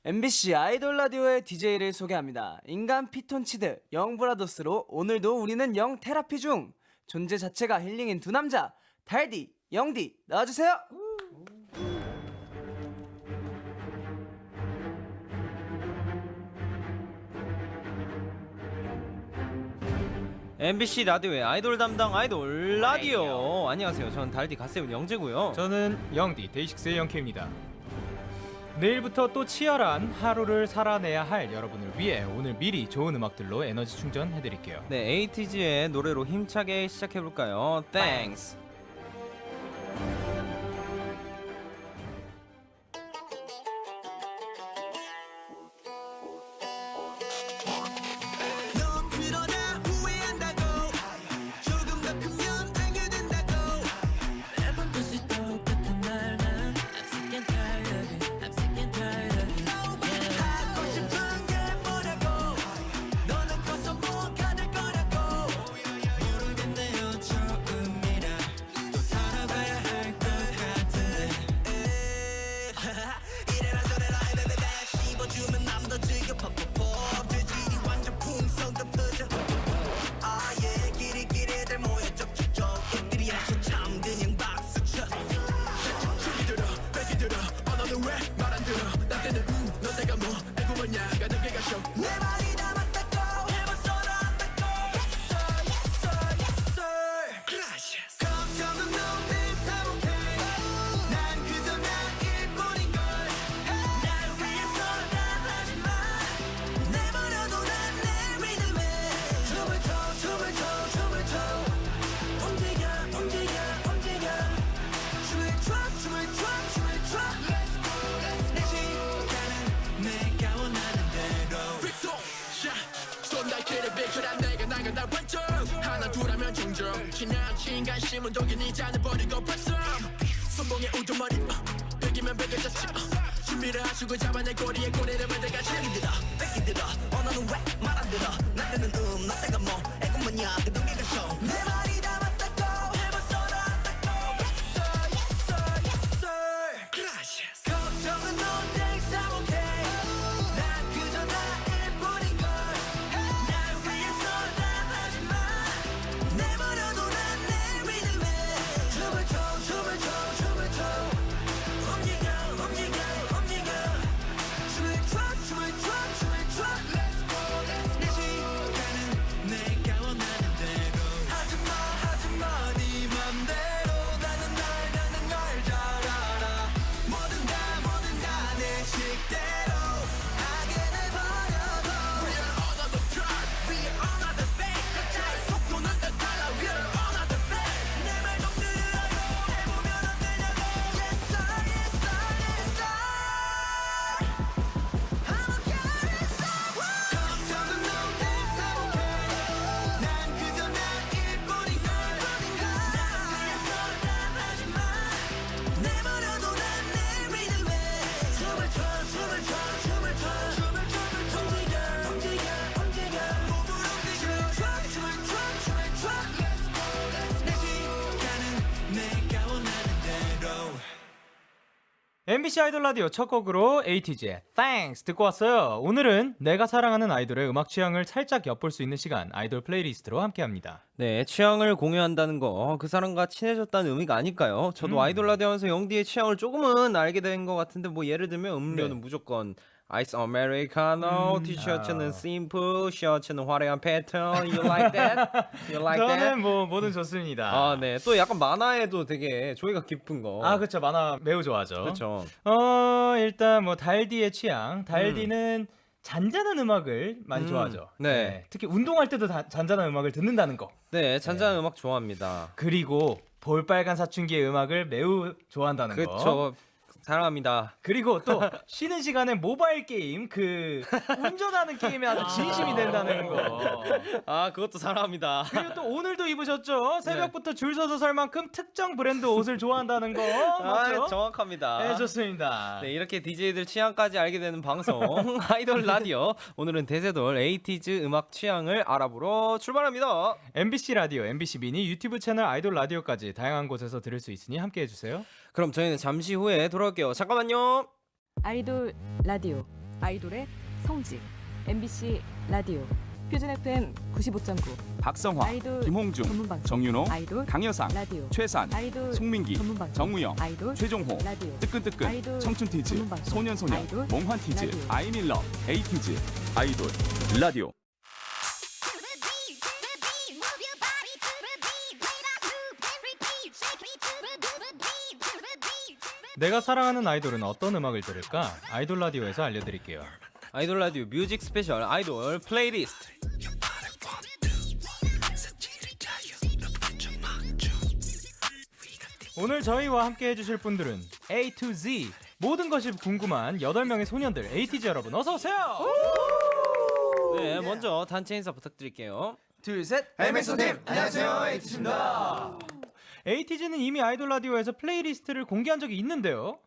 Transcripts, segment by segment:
MBC 아이돌 라디오의 DJ를 소개합니다. 인간 피톤치드 영브라더스로 오늘도 우리는 영 테라피 중. 존재 자체가 힐링인 두 남자 달디, 영디 나와주세요. MBC 라디오의 아이돌 담당 아이돌 라디오. 안녕하세요. 저는 달디 갓세븐 영재고요. 저는 영디 데이식스의 영케입니다. 내일부터 또 치열한 하루를 살아내야 할 여러분을 위해 오늘 미리 좋은 음악들로 에너지 충전해드릴게요. 네, 에이티즈의 노래로 힘차게 시작해볼까요? Thanks. 지나친 관심은 독인이 잔을 버리고 벌써 선봉에 우두머리 베기면 베겨졌지 준비를 하시고 잡아낼 꼬리에 꼬리를 매대가 자기들아 뺏기들아 너는 왜 말 안 들어 나 때는 나 때가 뭐 애고 뭐냐 그 동기가 쇼내 말이 다 맞다고 해봤어 나왔다고 Yes sir yes sir Gracias 걱정은 no thanks I'm okay 난 그저 나일 뿐인걸 날 위해서 난 하지마 내버려둬 난내 믿음에 춤을 춰 춤을 춰 춤을 춰 움직여 움직여 움직여 춤을 춰 춤을 춰 춤을 춰 내 시간은 내가 원하는 대로 하지마 하지마 네 맘대로 나는 널 잘 알아 뭐든 다 내 식대로 하게 내버려둬 We are another drug We are another fake 각자의 속도는 다 달라 We are another fake 내 말 좀 들어요 해보면 안 되냐고 Yes sir yes sir yes sir I'm okay yes sir 걱정은 no thanks I'm okay 난 그저 나일 뿐인걸 날 위해서 난 하지마 내버려둬 난내 믿음에 춤을 춰 춤을 춰 춤을 춰 춤을 움직여 움직여 움직여 몸을 움직여 춤을 춰 춤을 춰 내 시간은 내가 원하는 대로 MBC 아이돌 라디오 첫 곡으로 에이티즈의 Thanks 듣고 왔어요. 오늘은 내가 사랑하는 아이돌의 음악 취향을 살짝 엿볼 수 있는 시간 아이돌 플레이리스트로 함께합니다. 네, 취향을 공유한다는 거 그 사람과 친해졌다는 의미가 아닐까요? 저도 아이돌 라디오 하면서 영디의 취향을 조금은 알게 된 것 같은데 뭐 예를 들면 음료는 네. 무조건 아이스 아메리카노, 티셔츠는 심플, 셔츠는 화려한 패턴. You like that? You like that? 저는 뭐 뭐든 좋습니다. 아, 네. 또 약간 만화에도 되게 조예가 깊은 거. 아, 그렇죠. 만화 매우 좋아하죠. 그렇죠. 일단 뭐 달디의 취향. 달디는 잔잔한 음악을 많이 좋아하죠. 네. 특히 운동할 때도 잔잔한 음악을 듣는다는 거. 네, 잔잔한 음악 좋아합니다. 그리고 볼빨간 사춘기의 음악을 매우 좋아한다는 거. 그렇죠. 사랑합니다. 그리고 또 쉬는 시간에 모바일 게임 그 운전하는 게임에 아주 진심이 된다는 거. 아, 그것도 사랑합니다. 그리고 또 오늘도 입으셨죠? 새벽부터 줄 서서 살 만큼 특정 브랜드 옷을 좋아한다는 거. 맞죠? 아, 정확합니다. 네, 좋습니다. 네, 이렇게 DJ들 취향까지 알게 되는 방송 아이돌 라디오. 오늘은 대세돌 에이티즈 음악 취향을 알아보러 출발합니다. MBC 라디오, MBC 미니, 유튜브 채널 아이돌 라디오까지 다양한 곳에서 들을 수 있으니 함께해 주세요. 그럼 저희는 잠시 후에 돌아올게요. 잠깐만요. 아이돌 라디오 아이돌의 성지, MBC 라디오, 표준 FM 95.9, 박성화, 아이돌 김홍중, 전문방송, 정윤호, 아이돌 강여상, 라디오, 최산, 아이돌 송민기, 전문방송, 정우영, 아이돌 최종호, 라디오, 뜨끈뜨끈, 아이돌 청춘티즈, 전문방송, 소년소녀, 아이돌 몽환티즈, 라디오. 아이밀러, 에이티즈, 아이돌, 라디오. 내가 사랑하는 아이돌은 어떤 음악을 들을까? 아이돌 라디오에서 알려드릴게요. 아이돌 라디오 뮤직 스페셜 아이돌 플레이리스트. 오늘 저희와 함께 해주실 분들은 A to Z 모든 것이 궁금한 8명의 소년들 에이티즈 여러분 어서 오세요. 네, 먼저 단체 인사 부탁드릴게요. 둘, 셋. MSO님 안녕하세요 에이티즈입니다. 에이티즈는 이미 아이돌 라디오에서 플레이리스트를 공개한 적이 있는데요.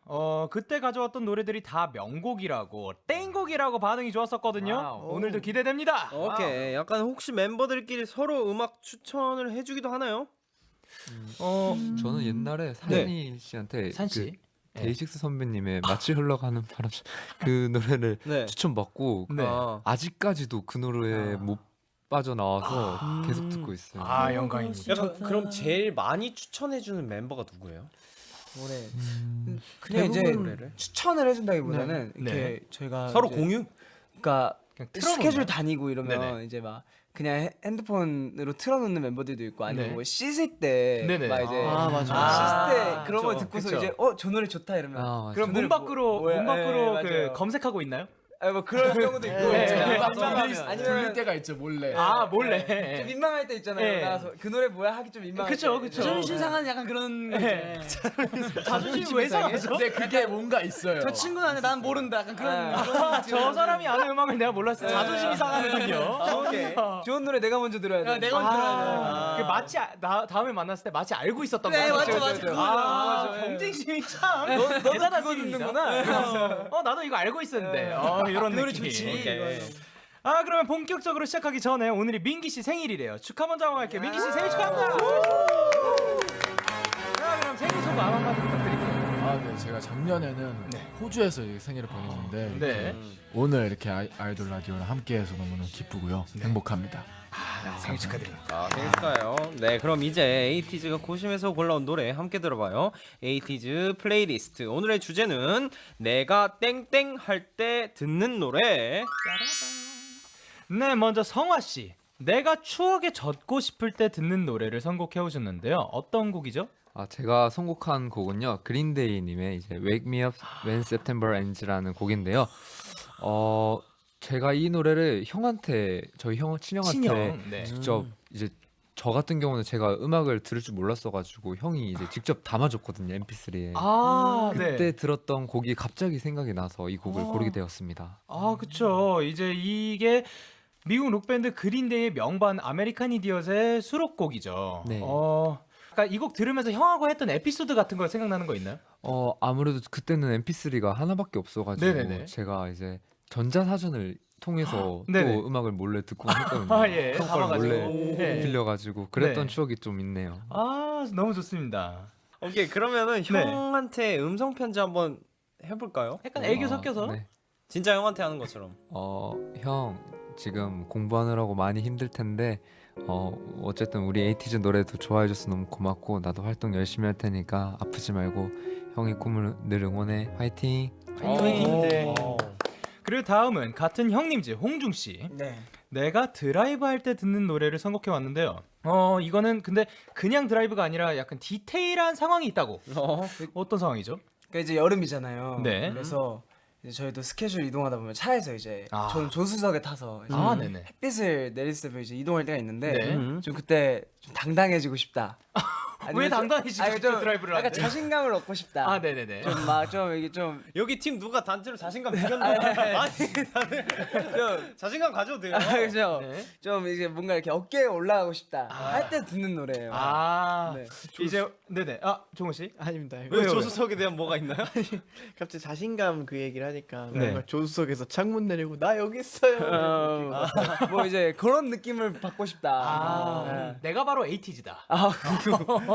그때 가져왔던 노래들이 다 명곡이라고 땡곡이라고 반응이 좋았었거든요. 와우. 오늘도 기대됩니다. 오케이. 약간 혹시 멤버들끼리 서로 음악 추천을 해주기도 하나요? 저는 옛날에 산이 씨한테 산 씨. 그 데이식스 선배님의 마치 흘러가는 바람 그 노래를 네. 추천받고 네. 아직까지도 그 노래에 못 빠져나와서 계속 듣고 있어요. 아 영광입니다. 약간 그럼 제일 많이 추천해주는 멤버가 누구예요? 노래. 그냥 이제 노래를? 추천을 해준다기보다는 네. 이렇게 저희가 서로 이제 공유? 그러니까 그냥 틀어놓나요? 스케줄 다니고 이러면 네네. 이제 막 그냥 핸드폰으로 틀어놓는 멤버들도 있고 아니면 네. 뭐 씻을 때 네네. 막 이제 아, 맞아. 씻을 때 그런 거 그쵸, 듣고서 그쵸. 이제 저 노래 좋다 이러면 아, 맞아. 그럼 그 노래 문 밖으로 뭐야? 문 밖으로 네, 그 맞아요. 검색하고 있나요? 뭐 그런 경우도 있고 네. 아니면 돌릴 때가 있죠 몰래. 아 몰래. 좀 민망할 때 있잖아요. 네. 나가서 그 노래 뭐야 하기 좀 민망할 그쵸, 때. 그쵸. 자존심 상하는 약간 그런 네. 자존심 왜 상하죠? 근데 그게 뭔가 있어요. 저 친구는 아는데 난 모른다. 약간 그런 저 사람이 아는 음악을 내가 몰랐어요. 자존심이 상하는군요. 오케이. 좋은 노래 내가 먼저 들어야 돼. 내가 먼저 아, 그 마치 다음에 만났을 때 마치 알고 있었던 네, 거 맞죠, 같아요. 맞죠. 그거 아, 맞아요. 경쟁심이 참 너도 대단한 그거 팀입니다. 듣는구나. 나도 이거 알고 있었는데. 이런 그 노래 느낌. 좋지. 오케이. 그러면 본격적으로 시작하기 전에 오늘이 민기 씨 생일이래요. 축하 먼저 하고 갈게요. 민기 씨 생일 축하합니다. 자, 그럼 생일 소감 한마디 부탁드릴게요. 네, 제가 작년에는 호주에서 이렇게 생일을 보냈는데 네. 오늘 이렇게 아이돌 라디오랑 함께해서 너무너무 기쁘고요. 행복합니다. 생일 축하드립니다. 생일 축하해요. 네, 그럼 이제 에이티즈가 고심해서 골라온 노래 함께 들어봐요. 에이티즈 플레이리스트. 오늘의 주제는 내가 땡땡 할 때 듣는 노래. 네, 먼저 성화 씨. 내가 추억에 젖고 싶을 때 듣는 노래를 선곡해 오셨는데요. 어떤 곡이죠? 제가 선곡한 곡은요 그린데이님의 이제 Wake Me Up When September Ends라는 곡인데요. 제가 이 노래를 형한테 저희 친형한테 친형. 네. 직접 이제 저 같은 경우는 제가 음악을 들을 줄 몰랐어가지고 형이 이제 직접 담아줬거든요 MP3에. 그때 들었던 곡이 갑자기 생각이 나서 이 곡을 고르게 되었습니다. 그쵸. 이제 이게 미국 록밴드 그린데이의 명반 아메리칸 이디엇의 수록곡이죠. 네. 그러니까 이 곡 들으면서 형하고 했던 에피소드 같은 거 생각나는 거 있나요? 아무래도 그때는 MP3가 하나밖에 없어가지고 네네네. 제가 이제 전자사전을 통해서 네네. 또 음악을 몰래 듣고 했거든요. 예. 형 걸 담아가지고. 몰래 네. 들려가지고 그랬던 네. 추억이 좀 있네요. 너무 좋습니다. 오케이, 그러면은 네. 형한테 음성 편지 한번 해볼까요? 약간 애교 섞여서. 네. 진짜 형한테 하는 것처럼. 형 지금 공부하느라고 많이 힘들 텐데 어쨌든 우리 에이티즈 노래도 좋아해줘서 너무 고맙고 나도 활동 열심히 할 테니까 아프지 말고 형의 꿈을 늘 응원해. 화이팅. 네. 그리고 다음은 같은 형님지 홍중 씨. 네. 내가 드라이브 할 때 듣는 노래를 선곡해 왔는데요. 이거는 근데 그냥 드라이브가 아니라 약간 디테일한 상황이 있다고. 어떤 상황이죠? 그러니까 이제 여름이잖아요. 네. 그래서 이제 저희도 스케줄 이동하다 보면 차에서 이제 저는 조수석에 타서 이제 네네. 햇빛을 내리실 때 이제 이동할 때가 있는데 네. 좀 그때 좀 당당해지고 싶다. 왜 당당해지고 싶죠, 드라이브를 약간 하는데? 자신감을 얻고 싶다. 네네네. 좀 막 좀 이게 좀 여기 팀 누가 단체로 자신감 비겼나? 아니, 다들 좀 자신감 가져도 돼요. 그죠. 네. 좀 이제 뭔가 이렇게 어깨에 올라가고 싶다 할 때 듣는 노래예요. 네. 네. 이제 네네. 종호 씨. 아닙니다. 왜 조수석에 대한 뭐가 있나요? 갑자기 자신감 그 얘기를 하니까 네. 뭔가 조수석에서 창문 내리고 나 여기 있어요. 뭐 이제 그런 느낌을 받고 싶다. 네. 내가 바로 에이티즈다.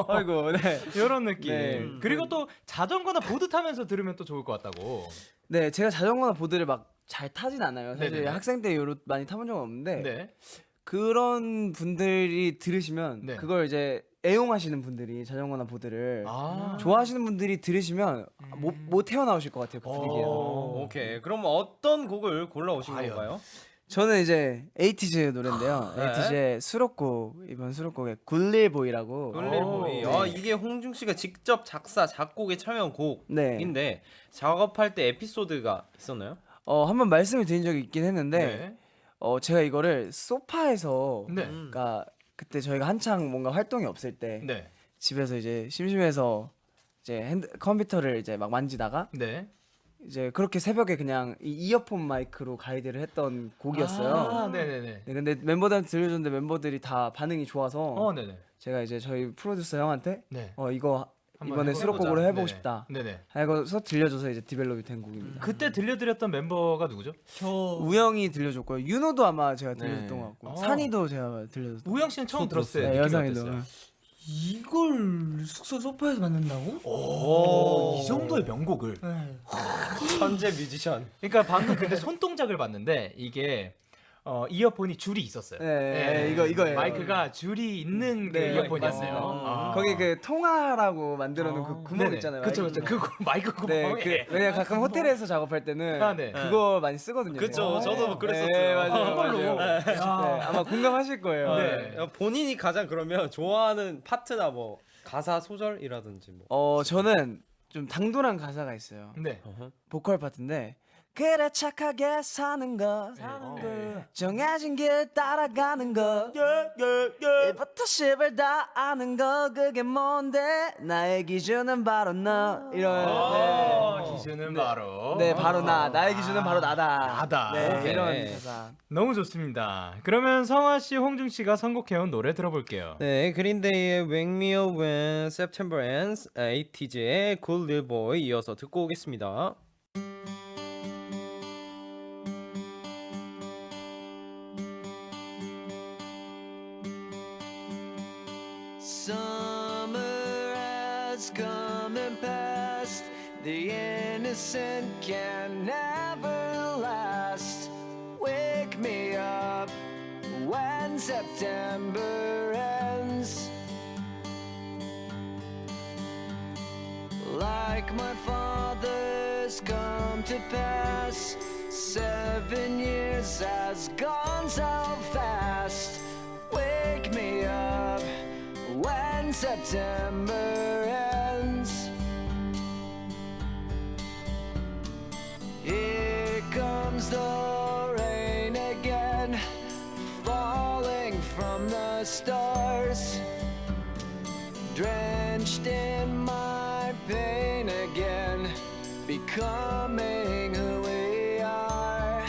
아이고, 네. 이런 느낌. 네. 그리고 또 자전거나 보드 타면서 들으면 또 좋을 것 같다고. 네, 제가 자전거나 보드를 막 잘 타진 않아요. 사실 네네네. 학생 때 요로 많이 타본 적은 없는데 네. 그런 분들이 들으시면 네. 그걸 이제 애용하시는 분들이 자전거나 보드를 아. 좋아하시는 분들이 들으시면 못 태어나오실 것 같아요. 그 분위기에서. 오케이. 그럼 어떤 곡을 골라오신 과연? 건가요? 저는 이제 에이티즈 노래인데요. 네. 에이티즈의 수록곡 이번 수록곡의 굴릴보이라고. 굴릴보이. 네. 이게 홍중 씨가 직접 작사 작곡에 참여한 네. 곡인데 작업할 때 에피소드가 있었나요? 한번 말씀을 드린 적이 있긴 했는데 네. 제가 이거를 소파에서 네. 그러니까 그때 저희가 한창 뭔가 활동이 없을 때 네. 집에서 이제 심심해서 이제 컴퓨터를 이제 막 만지다가 네. 이제 그렇게 새벽에 그냥 이어폰 마이크로 가이드를 했던 곡이었어요. 아, 네네네. 네, 근데 멤버들한테 들려줬는데 멤버들이 다 반응이 좋아서 네네. 제가 이제 저희 프로듀서 형한테 네. 이거 한번 이번에 해보자. 수록곡으로 해보고 네네. 싶다 네네. 하고서 들려줘서 이제 디벨롭이 된 곡입니다. 그때 들려드렸던 멤버가 누구죠? 우영이 들려줬고요. 윤호도 아마 제가 들려줬던 네. 것 같고 어. 산이도 제가 들려줬던 우영 씨는 처음 들었을 때 네, 느낌이 여상이도. 어땠어요? 이걸 숙소 소파에서 만든다고? 이 정도의 명곡을. 네. 천재 뮤지션. 그러니까 방금 근데 손동작을 봤는데 이게 이어폰이 줄이 있었어요. 네, 이거예요. 마이크가 줄이 있는 그 네, 이어폰이었어요. 맞습니다. 거기 그 통화라고 만들어 놓은 그 구멍 네네. 있잖아요. 그쵸 마이크 그쵸. 그 마이크 네, 구멍에. 왜냐 가끔 호텔에서 작업할 때는 아, 네. 그거 많이 쓰거든요. 그쵸. 제가. 저도 그랬었어요. 네, 맞아요. 그걸로. 맞아요. 네, 아마 공감하실 거예요. 네. 본인이 가장 그러면 좋아하는 파트나 뭐 가사 소절이라든지 뭐. 저는 좀 당돌한 가사가 있어요. 네. 보컬 파트인데 그래 착하게 사는 거 정해진 길 따라가는 거 1부터 10을 다 아는 거 그게 뭔데 나의 기준은 바로 너 이런 기준은 바로. 네 바로 나의 기준은 바로 나다 네 오케이. 이런 가사. 너무 좋습니다. 그러면 성화 씨, 홍중 씨가 선곡해온 노래 들어볼게요. 네, 그린데이의 Wake Me Up When September Ends, 에이티즈의 Good Little Boy 이어서 듣고 오겠습니다. Summer has come and passed. The innocent can never last. Wake me up when September ends. Like my father's come to pass. 7 years has gone so fast. Wake me up when September ends. Here comes the rain again, falling from the stars, drenched in my pain again, becoming who we are.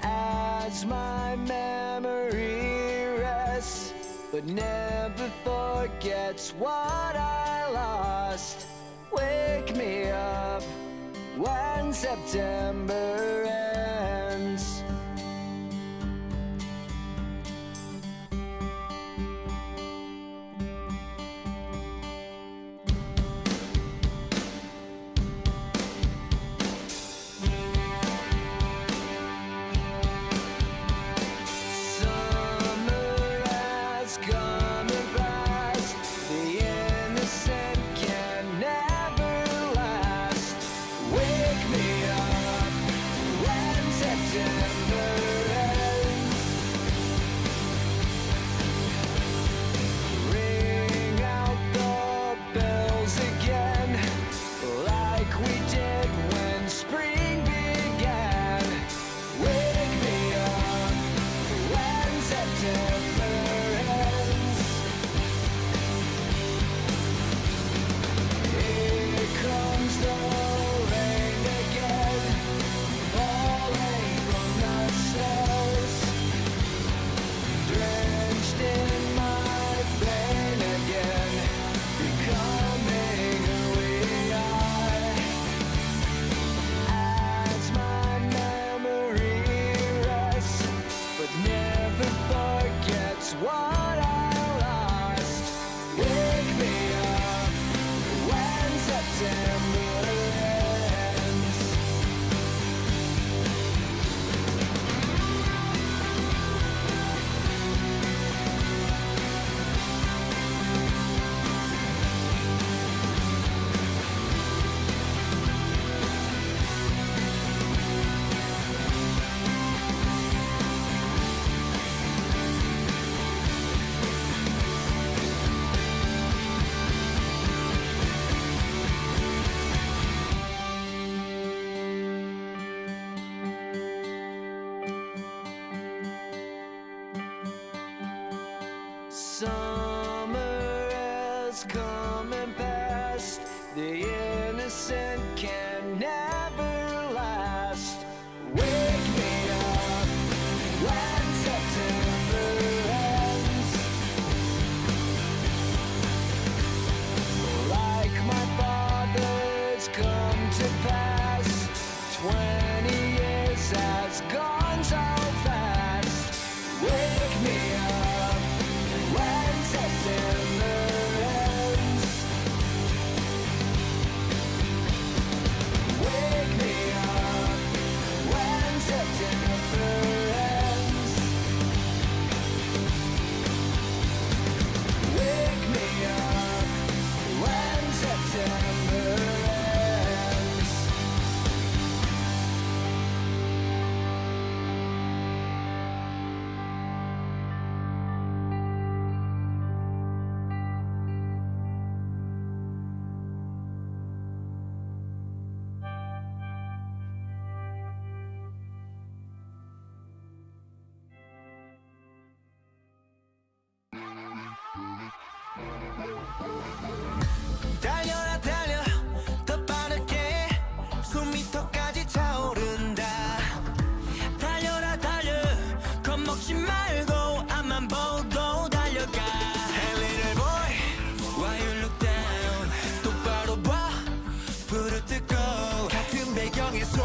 As my memory rests, but never forgets what I lost. Wake me up when September ends. Summer has come and passed. The innocent can never last. Wake me up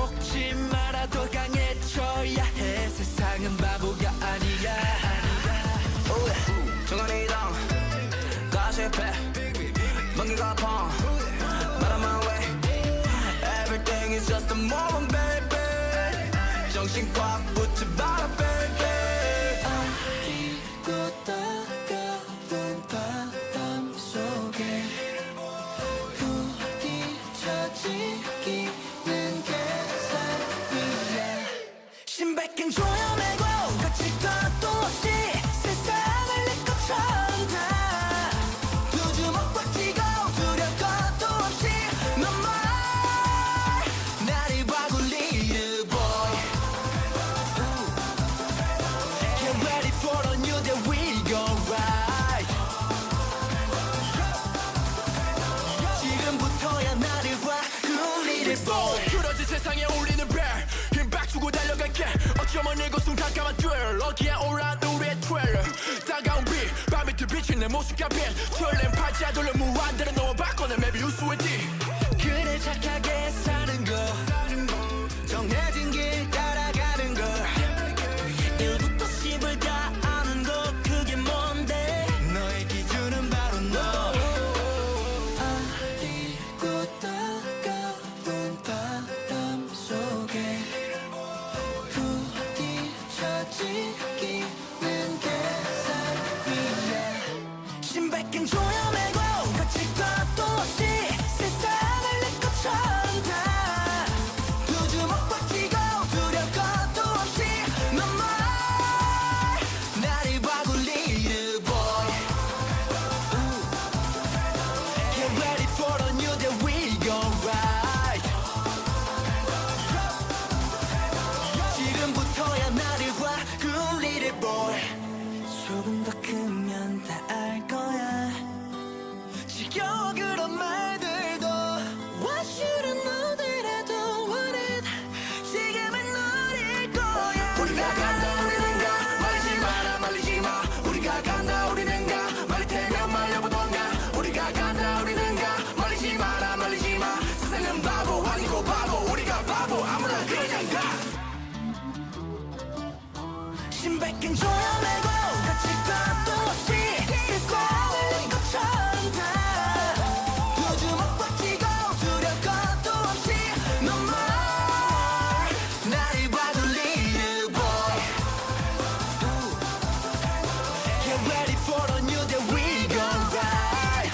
속지 말아도 강해져야 해 세상은 바보가 아니야 정한이당 가시패 먼기가 펑 But I'm my way Everything is just a moment baby 정신 꽉 붙지 마라 baby 아리고 따가운 바람 속에 부딪혀지기는 계산 위에 신백행 조여매고 거칠 것도 없이 세상을 내 것처럼 다 두 주먹 꽉 쥐고 두려울 것도 없이 너만 나를 봐고 little boy Get ready for a new day we go right 지금부터야 나를 봐 little boy 그러지 세상에 울리는 벨힘 주고 달려갈게 어쩌면 이곳은 깜깜한 줄 어기에 오란 우리의 트레일러 따가운 빛 밤빛을 비친 내 모습과 빈 설렘 팔자 돌려 무한대로 너와 바꿔내 maybe 우수했지 그래 착하게 사는 거 정해진 길 따라가는 거 1부터 10을 다 아는 거 그게 뭔데 너의 기준은 바로 너 아리고 따가운 바람 속에 부딪혀지기는 계산 위에 신백행 조여매고 거칠 것도 없이 세상을 내 것처럼 다 두 주먹 꽉 쥐고 두려울 것도 없이 너만 나를 봐고 little boy Get ready for a new day we go right 지금부터야 나를 봐 그 little boy 조금 더 크면 다 알 거야 지겨워 그런 말들도 What should've known that I don't want it 지금은 너일 거야 우리가 간다 우리는 가 말리지 마라 말리지 마 우리가 간다 우리는 가 말릴 테면 말려보던가 우리가 간다 우리는 가 말리지 마라 말리지 마 세상은 바보 아니고 바보 우리가 바보 아무나 그냥 가 신백행 조여매고 거칠 것도 없이 세상을 내 것처럼 다두 주먹 꽉 쥐고 두려울 것도 없이 너만 나를 봐도 little boy Get ready for a new day we go right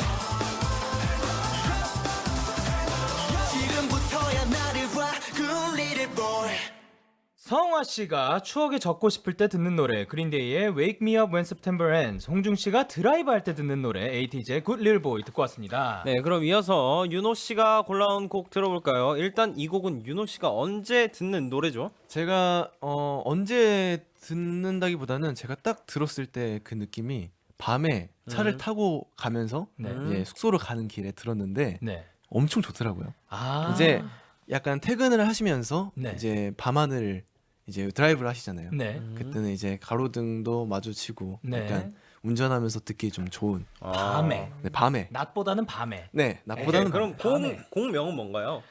지금부터야 나를 봐그 little boy 성화 씨가 추억에 젖고 싶을 때 듣는 노래 그린데이의 Wake Me Up When September Ends, 홍중 씨가 드라이브 할 때 듣는 노래 에이티즈의 Good Little Boy 듣고 왔습니다. 네, 그럼 이어서 윤호 씨가 골라온 곡 들어볼까요? 일단 이 곡은 윤호 씨가 언제 듣는 노래죠? 제가 언제 듣는다기보다는 제가 딱 들었을 때 그 느낌이 밤에 차를 타고 가면서 네. 이제 숙소로 가는 길에 들었는데 네. 엄청 좋더라고요. 아. 이제 약간 퇴근을 하시면서 네. 이제 밤하늘 이제 드라이브를 하시잖아요. 네. 그때는 이제 가로등도 마주치고 네. 약간 운전하면서 듣기 좀 좋은 밤에. 네, 밤에 낮보다는 밤에. 네 낮보다는 그럼 밤에. 곡명은 뭔가요?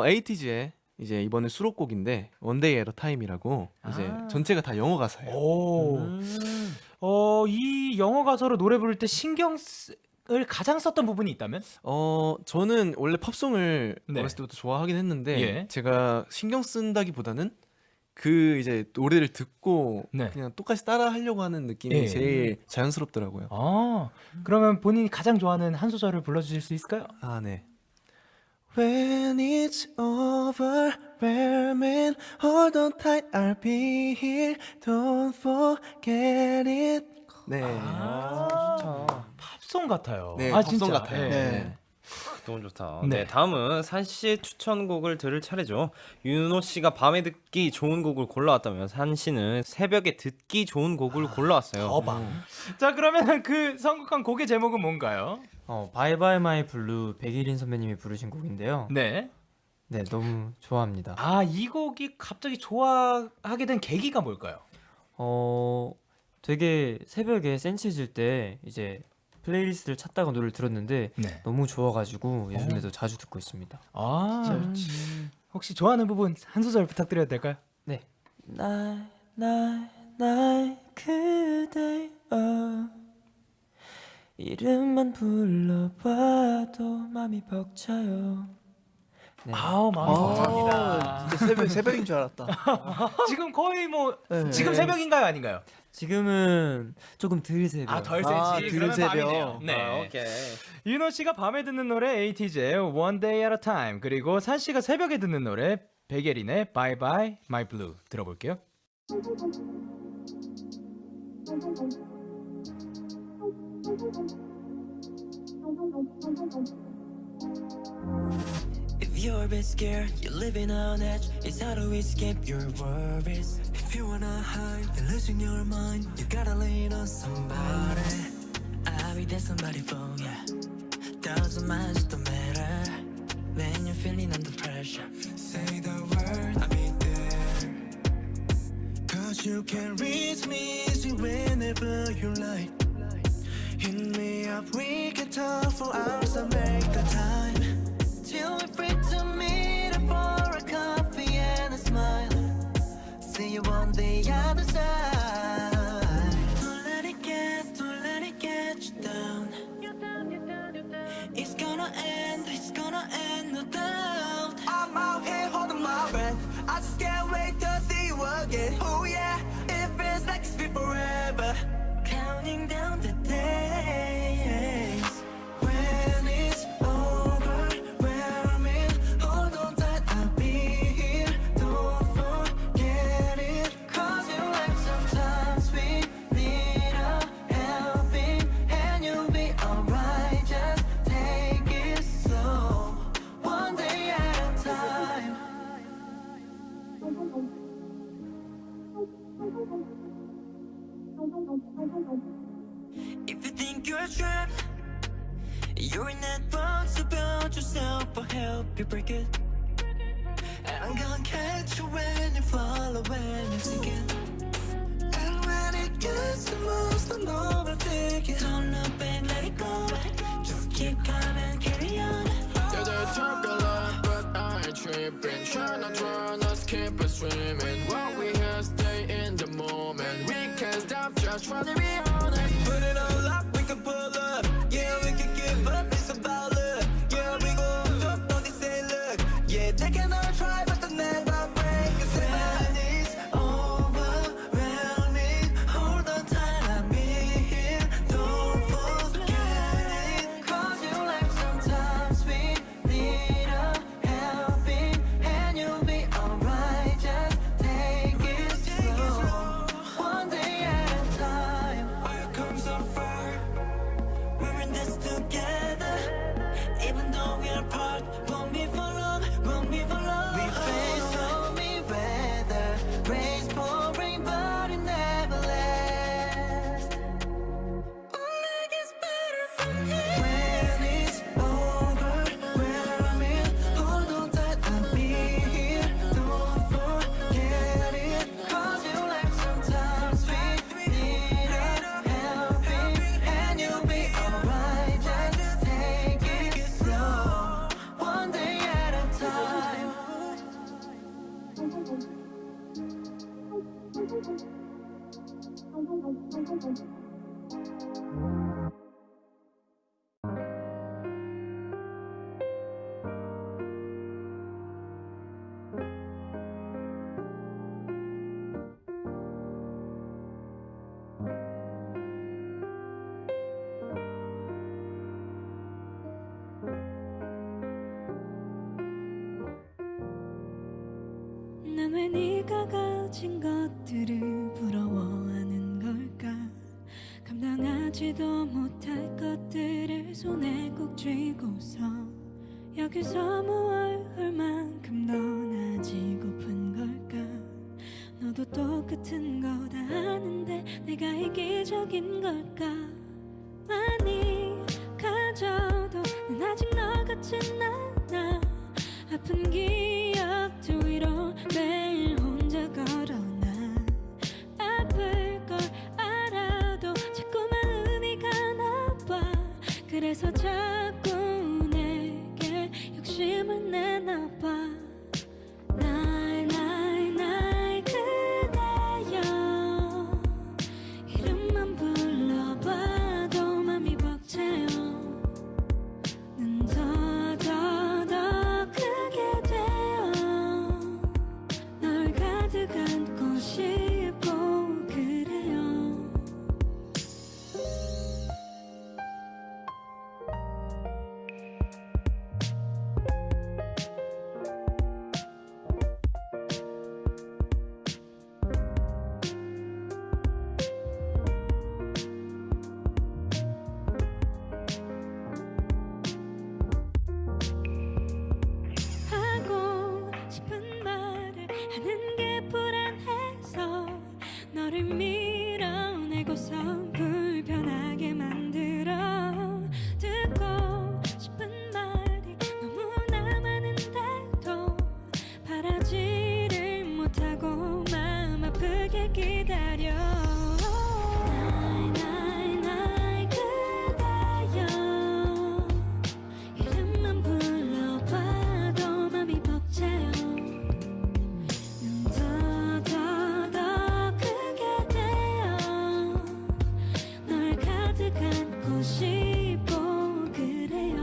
에이티즈의 이제 이번에 수록곡인데 원데이 에러 타임이라고 이제 전체가 다 영어 가사예요. 오. 이 영어 가사로 노래 부를 때 신경을 가장 썼던 부분이 있다면? 저는 원래 팝송을 네. 어렸을 때부터 좋아하긴 했는데 예. 제가 신경 쓴다기보다는 그 이제 노래를 듣고 네. 그냥 똑같이 따라 하려고 하는 느낌이 예. 제일 자연스럽더라고요. 그러면 본인이 가장 좋아하는 한 소절을 불러주실 수 있을까요? 아, 네. When it's overwhelming, hold on tight, I'll be here. Don't forget it. 네. 팝송 같아요. 네, 아, 팝송 진짜. 같아요. 네. 너무 좋다. 네. 네, 다음은 산 씨의 추천곡을 들을 차례죠. 윤호 씨가 밤에 듣기 좋은 곡을 골라왔다면 산 씨는 새벽에 듣기 좋은 곡을 골라왔어요. 자, 그러면 그 선곡한 곡의 제목은 뭔가요? 바이바이 마이 블루 백일인 선배님이 부르신 곡인데요. 네. 네, 너무 좋아합니다. 이 곡이 갑자기 좋아하게 된 계기가 뭘까요? 되게 새벽에 센치해질 때 이제 플레이리스트를 찾다가 노래를 들었는데 네. 너무 좋아가지고 요즘에도 자주 듣고 있습니다. 혹시 좋아하는 부분 한 소절 부탁드려도 될까요? 네. 날 그대 이름만 불러봐도 맘이 벅차요. 네. 아우 마음 감사합니다. 진짜 새벽인 줄 알았다. 지금 거의 뭐 네. 지금 새벽인가요, 아닌가요? 지금은 조금 덜 새벽. 덜 아, 새지. 덜 그러면 새벽. 밤이네요. 네. 오케이. 윤호 씨가 밤에 듣는 노래 에이티즈의 One Day at a Time, 그리고 산 씨가 새벽에 듣는 노래 백예린의 Bye Bye My Blue 들어볼게요. If you're a bit scared, you're living on edge. It's hard to escape your worries. If you wanna hide, you're losing your mind. You gotta lean on somebody. I'll be there somebody for ya. Doesn't matter, just don't matter. When you're feeling under pressure, say the word, I'll be there. Cause you can reach me easy whenever you like. Hit me up, we can talk for hours and make the time. Till we're free to meet up for a coffee and a smile. See you on the other side. Don't let it get you down. It's gonna end, no doubt. I'm out here holding my breath. I just can't wait to see you again. Oh yeah, it feels like it's been forever. Counting down the days. When it's overwhelming, hold on tight, I'll be here. Don't forget it. Cause in life sometimes we need a helping hand. You'll be alright, just take it slow. One day at a time. If you think you're trapped, you're in that box about yourself, I'll help you break it. And I'm gonna catch you when you fall, when you sink it. And when it gets the most, I know I'll take it. Don't look back, let it go. Just keep calm and carry on. Yeah, they talk a lot, but I ain't tripping. Tryna drown us, keep us streaming. While we here, stay in the moment. We can't stop, just tryna be honest. Put it all up, we can pull up. Yeah, we can give up, it's about love. Yeah, we gon' up, don't they say look. Yeah, they can all try, but they'll never break us. When it's overwhelming, hold on tight, I'll be here. Don't forget it. Cause in life sometimes we need a helping hand. You'll be alright, just take it slow. One day at a time. I've come so far, we're in this together. Even though we're apart, won't be for long, won't be for long. We face stormy weather, rain's pouring, but it never lasts. Only gets better from here. When it's overwhelming, hold on tight, I'll be here. Don't forget it. Cause in life sometimes we need a helping hand. You'll be alright, just take it slow. One day at a time. 난 왜 네가 가진 것들을 부러워하는 걸까? 감당하지도 못할 것들을 손에 꼭 쥐고서 여기서 무얼 할 만큼 더 나지고픈 걸까? 너도 똑같은 거다 아는데 내가 이기적인 걸까? 많이 가져도 난 아직 너 같진 않아. 아픈 기억들 위로 매일 혼자 걸어나. 아플 걸 알아도 자꾸 마음이 가나봐. 그래서 자꾸 내게 욕심을 내나봐. 너를 밀어내고서 불편하게 만들어 듣고 싶은 말이 너무나 많은데도 바라지를 못하고 마음 아프게 기다려 나의 그대여 이름만 불러봐도 맘이 벅차요 더 크게 되어 널 가득 안고 싶고 그래요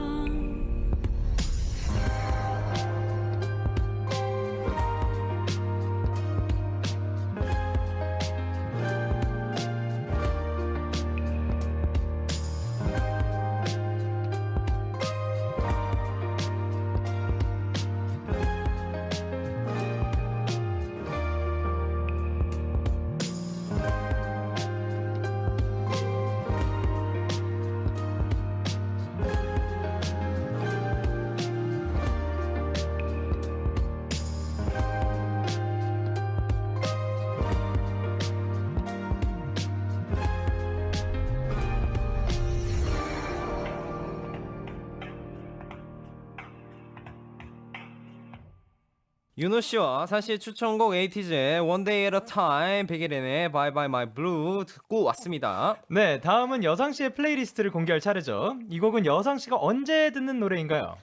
윤호 씨와 사실 추천곡 에이티즈의 One Day at a Time, 백예린의 Bye Bye My Blue 듣고 왔습니다. 네, 다음은 여상 씨의 플레이리스트를 공개할 차례죠. 이 곡은 여상 씨가 언제 듣는 노래인가요?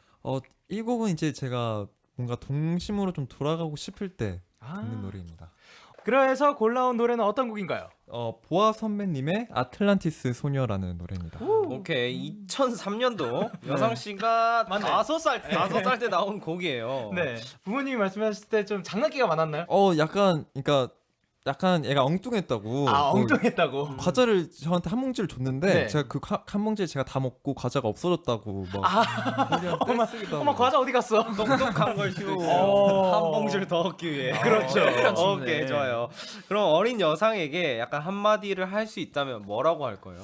이 곡은 이제 제가 뭔가 동심으로 좀 돌아가고 싶을 때 아. 듣는 노래입니다. 그래서 골라온 노래는 어떤 곡인가요? 보아 선배님의 아틀란티스 소녀라는 노래입니다. 오케이, 2003년도 여상 씨가 맞네. 5살 때 나온 곡이에요. 네, 부모님이 말씀하셨을 때 좀 장난기가 많았나요? 약간 얘가 엉뚱했다고. 엉뚱했다고. 과자를 저한테 한 봉지를 줬는데 네. 제가 그 한 봉지를 제가 다 먹고 과자가 없어졌다고 막. 어머 과자 어디 갔어? 똑똑한 걸 수도 있어요. 한 봉지를 더 얻기 위해. 그렇죠. 오케이, 좋아요. 그럼 어린 여상에게 약간 한마디를 할 수 있다면 뭐라고 할 거예요?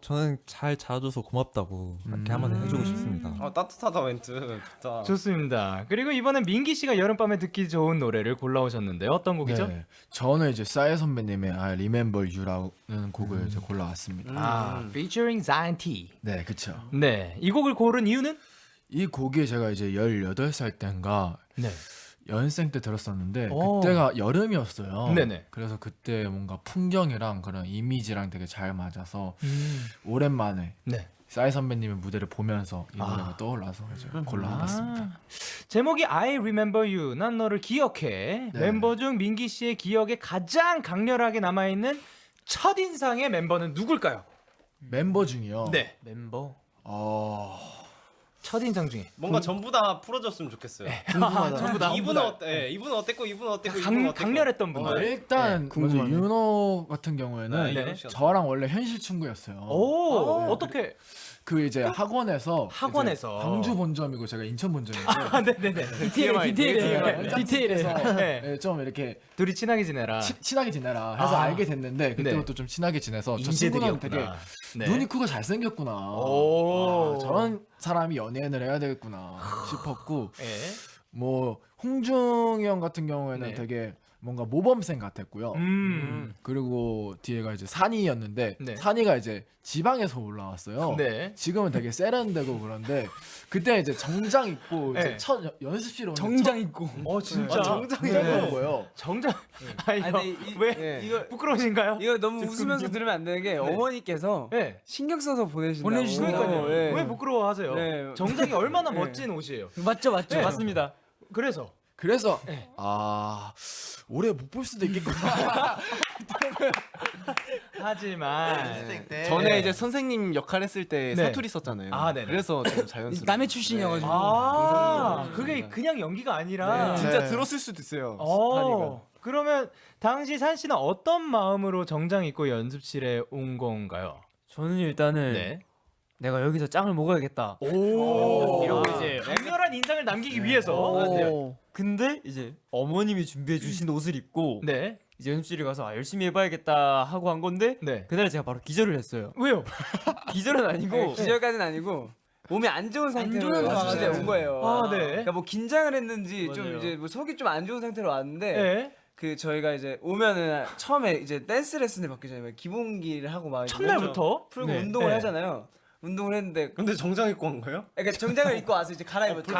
저는 잘 자라줘서 고맙다고 이렇게 한마디 해주고 싶습니다. 따뜻하다 멘트. 좋다. 좋습니다. 그리고 이번엔 민기 씨가 여름밤에 듣기 좋은 노래를 골라오셨는데요. 어떤 곡이죠? 네, 저는 이제 싸이 선배님의 I Remember You라는 곡을 이제 골라왔습니다. featuring Zion T. 네, 그렇죠. 네, 이 곡을 고른 이유는? 이 곡이 제가 이제 18살 때인가 네. 연생 때 들었었는데 오. 그때가 여름이었어요. 네네. 그래서 그때 뭔가 풍경이랑 그런 이미지랑 되게 잘 맞아서 오랜만에 네. 싸이 선배님의 무대를 보면서 이 노래가 떠올라서 이제 골라봤습니다. 제목이 I Remember You, 난 너를 기억해. 네. 멤버 중 민기 씨의 기억에 가장 강렬하게 남아있는 첫인상의 멤버는 누굴까요? 멤버 중이요? 네. 멤버. 첫인상 중에 뭔가 전부 다 풀어줬으면 좋겠어요. 전부 다. 이분은 어땠고 이분은 어땠고 이분은 어땠고. 강렬했던 분들. 일단 먼저 윤호 같은 경우에는 네. 저랑 원래 현실 친구였어요. 오, 어떻게? 그 이제 학원에서 학원에서. 이제 광주 본점이고 제가 인천 본점인데 네네네. 디테일해서 네. 네, 좀 이렇게 둘이 친하게 지내라. 친하게 지내라 해서 알게 됐는데 그때부터 좀 친하게 지내서 저 친구는 되게 눈이 크고 잘생겼구나. 저런 사람이 연예인을 해야 되겠구나 싶었고 뭐 홍중이 형 같은 경우에는 되게 뭔가 모범생 같았고요. 그리고 뒤에가 이제 산이였는데 산이가 이제 지방에서 올라왔어요. 지금은 되게 세련되고 그런데 그때 이제 정장 입고 이제 첫 연습실 오는 정장 입고. 진짜 정장 입고 거예요. 정장. 왜 이거 부끄러우신가요? 이거 너무 웃으면서 들으면 안 되는 게 어머니께서 신경 써서 보내신다고. 그러니까요. 네. 왜 부끄러워하세요? 네. 정장이 얼마나 멋진 옷이에요. 맞죠. 네. 맞습니다. 그래서 올해 못 볼 수도 있겠구나. 하지만 전에 이제 선생님 역할 했을 때 네. 사투리 썼잖아요. 네네. 그래서 좀 자연스럽게. 남의 출신이어가지고. 그게 그냥 연기가 아니라 진짜 들었을 수도 있어요. 산이가. 그러면 당시 산 씨는 어떤 마음으로 정장 입고 연습실에 온 건가요? 저는 일단은 내가 여기서 짱을 먹어야겠다. 이러고 이제 강렬한 인상을 남기기 위해서. 근데 이제 어머님이 준비해 주신 옷을 입고 이제 연습실에 가서 열심히 해봐야겠다 하고 한 건데 그날 제가 바로 기절을 했어요. 왜요? 기절은 아니고 기절까지는 아니고 몸이 안 좋은 상태로 연습실에 온 거예요. 그러니까 뭐 긴장을 했는지 좀 이제 뭐 속이 좀 안 좋은 상태로 왔는데 그 저희가 이제 오면은 처음에 이제 댄스 레슨을 받기 전에 막 기본기를 하고 막 첫날부터 풀고 네. 운동을 네. 하잖아요. 운동을 했는데 근데 정장 입고 한 거예요? 그러니까 정장을 입고 와서 이제 갈아입었죠.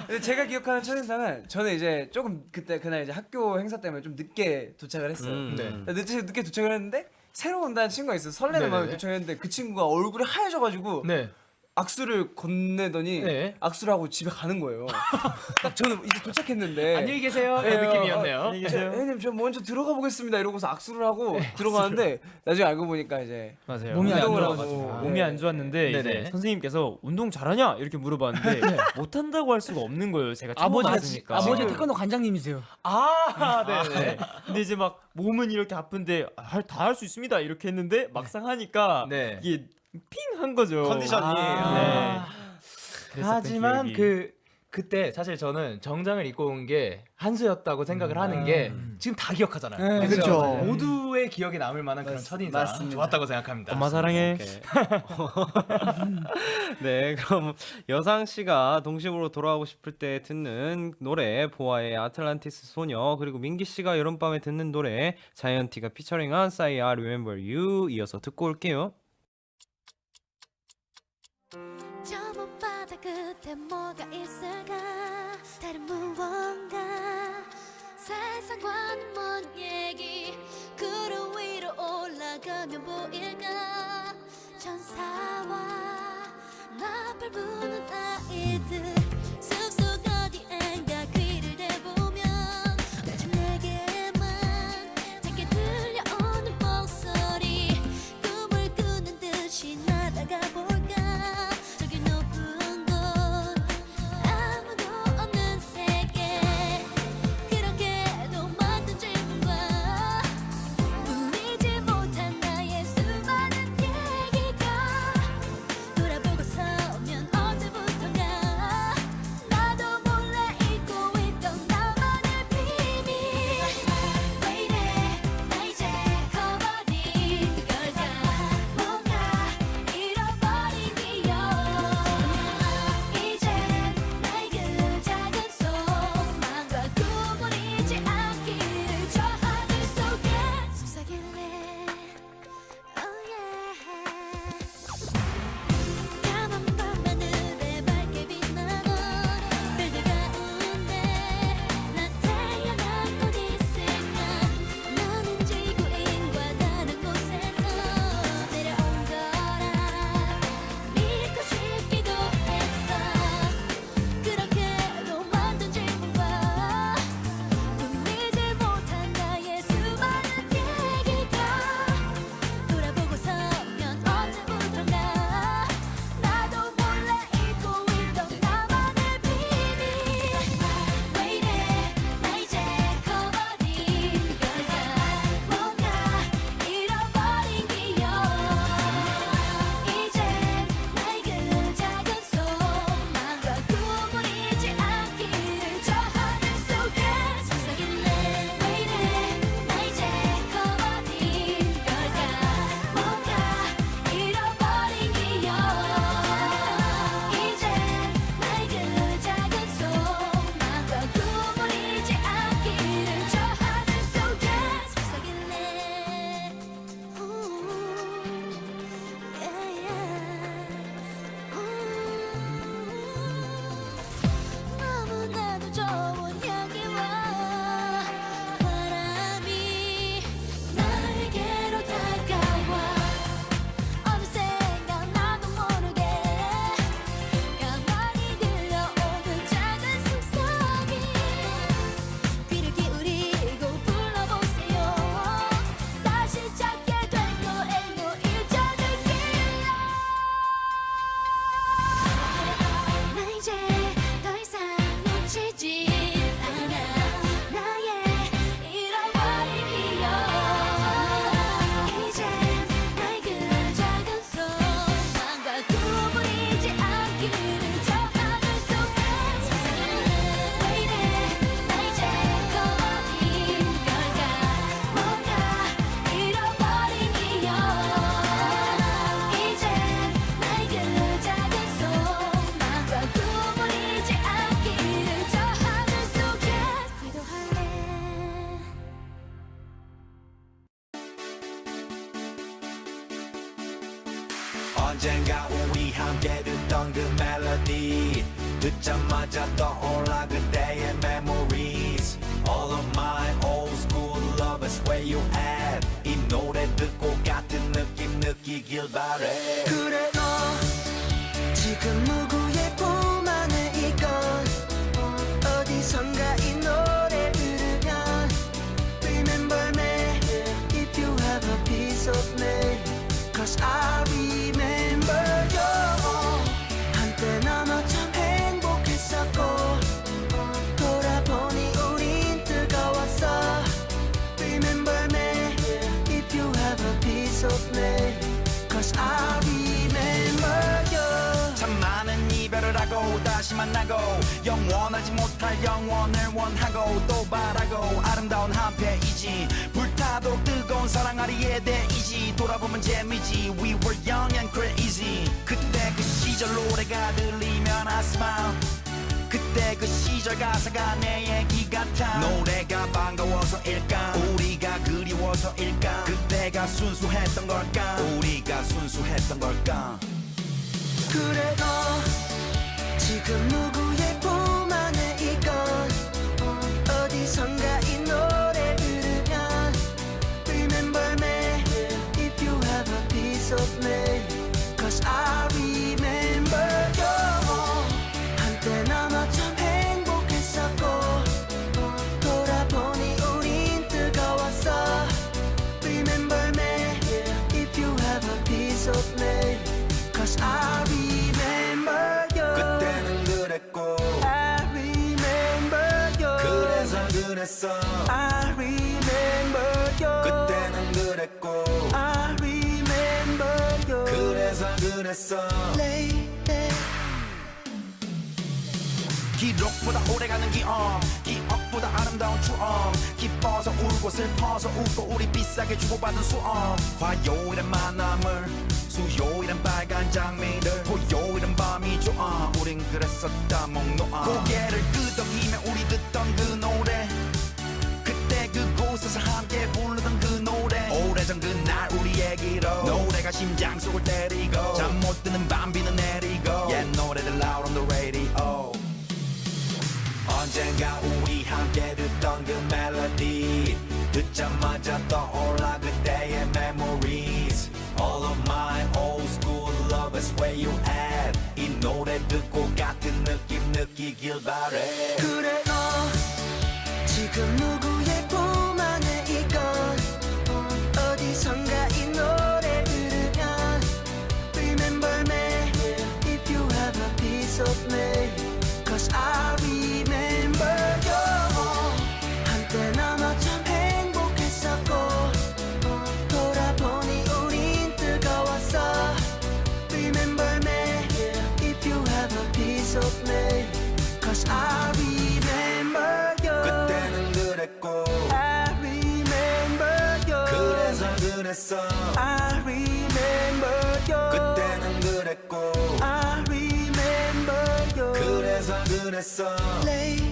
근데 제가 기억하는 첫인상은 저는 이제 조금 그날 이제 학교 행사 때문에 좀 늦게 도착을 했어요. 늦게 도착을 했는데 새로 온다는 친구가 있어요. 설레는 마음에 도착했는데 그 친구가 얼굴이 하얘져가지고 악수를 건네더니 악수를 하고 집에 가는 거예요. 딱 저는 이제 도착했는데 안녕히 계세요. 그 느낌이었네요. 안녕히 계세요. 형님 저 먼저 들어가 보겠습니다. 이러고서 악수를 하고 들어가는데 나중에 알고 보니까 이제 맞아요. 몸이 안 운동을 좋아가지고 하고. 몸이 안 좋았는데 이제 네네. 선생님께서 운동 잘하냐 이렇게 물어봤는데 못한다고 할 수가 없는 거예요. 제가 처음 왔으니까. 아버지 태권도 관장님이세요. 네. 근데 이제 막 몸은 이렇게 아픈데 다 할 수 있습니다 이렇게 했는데 막상 하니까 이게 핑한 거죠. 컨디션이. 하지만 기억이. 그때 사실 저는 정장을 입고 온 게 한 수였다고 생각을 하는 게 지금 다 기억하잖아요. 그렇죠. 모두의 기억에 남을 만한 그런 첫인상 맞습니다. 좋았다고 생각합니다. 엄마 사랑해. 네, 그럼 여상 씨가 동심으로 돌아오고 싶을 때 듣는 노래 보아의 아틀란티스 소녀, 그리고 민기 씨가 여름밤에 듣는 노래 자이언티가 피처링한 싸이의 I Remember You 이어서 듣고 올게요. 저 먼바다 끝에 뭐가 있을까 다른 무언가 세상과는 먼 얘기 구름 위로 올라가면 보일까 천사와 나팔 부는 아이들 숲속 어디엔가 귀를 대보면 마침 내게만 작게 들려오는 목소리 꿈을 꾸는 듯이 나다가 볼까 저기 높은 곳 아무도 없는 세계 그렇게도 만든 질문과 울리지 못한 나의 수많은 얘기가 돌아보고 서면 언제부턴가 언젠가 우리 함께 듣던 그 멜로디 듣자마자 떠올라 그때의 memories. All of my old school lovers, where you at? 이 노래 듣고 같은 느낌 느끼길 바래. 그래 너 지금 누구의 품 안에 있건 어디선가 이 노래 들으면 Remember me if you have a piece of me Cause I remember you. 한때 너무 참 행복했었고 돌아보니 우린 뜨거웠어. Remember me if you have a piece of me Cause I remember you. 참 많은 이별을 하고 다시 만나고 영원하지 못할 영원을 원하고 또 바라고 아름다운 한패이지 불타도 뜨거운 사랑아리에 대이지 돌아보면 재미지 We were young and crazy. 그때 그 시절 노래가 들리면 I smile. 그때 그 시절 가사가 내 얘기 같아. 노래가 반가워서일까 우리가 그리워서일까 그때가 순수했던 걸까 우리가 순수했던 걸까. 그래 너 지금 누구의 품 안에 있건 어디선가 이 노래 들으면 Remember me if you have a piece of me Cause I remember you. 한때 너무 참 행복했었고 돌아보니 우린 뜨거웠어. Remember me if you have a piece of me Cause I remember you. 그때는 그랬고 I remember you. 그래서 그랬어. I remember you. 그때는 그랬고 I remember you. 그래서 그랬어. Lady. 기록보다 오래가는 기억보다 아름다운 추억 기뻐서 울고 슬퍼서 웃고 우리 비싸게 주고받은 수억 화요일엔 만남을 수요일엔 빨간 장미를 토요일엔 밤이 좋아 우린 그랬었다 목 놓아 고개를 끄덕이며 우리 듣던 그 노래 그때 그곳에서 함께 부르던 그 노래 오래전 그날 우리 얘기로 노래가 심장 속을 때리고 잠 못 드는 밤 비는 내리고 옛 노래들 loud on the radio. 언젠가 우리 함께 듣던 그 멜로디 듣자마자 떠올라 그때의 memories. All of my old school lovers, where you at? 이 노래 듣고 같은 느낌 느끼길 바래. 그래 너 지금 누구의 품 안에 있건 어디선가 이 노래 들으면 Remember me if you have a piece of me Cause I remember you. 한때 너무 참 행복했었고 돌아보니 우린 뜨거웠어. Remember me if you have a piece of me Cause I remember you. 그때는 그랬고 I remember you. 그래서 그랬어. I remember you. 그때는 그랬고 I remember you. 그래서 그랬어. Lady.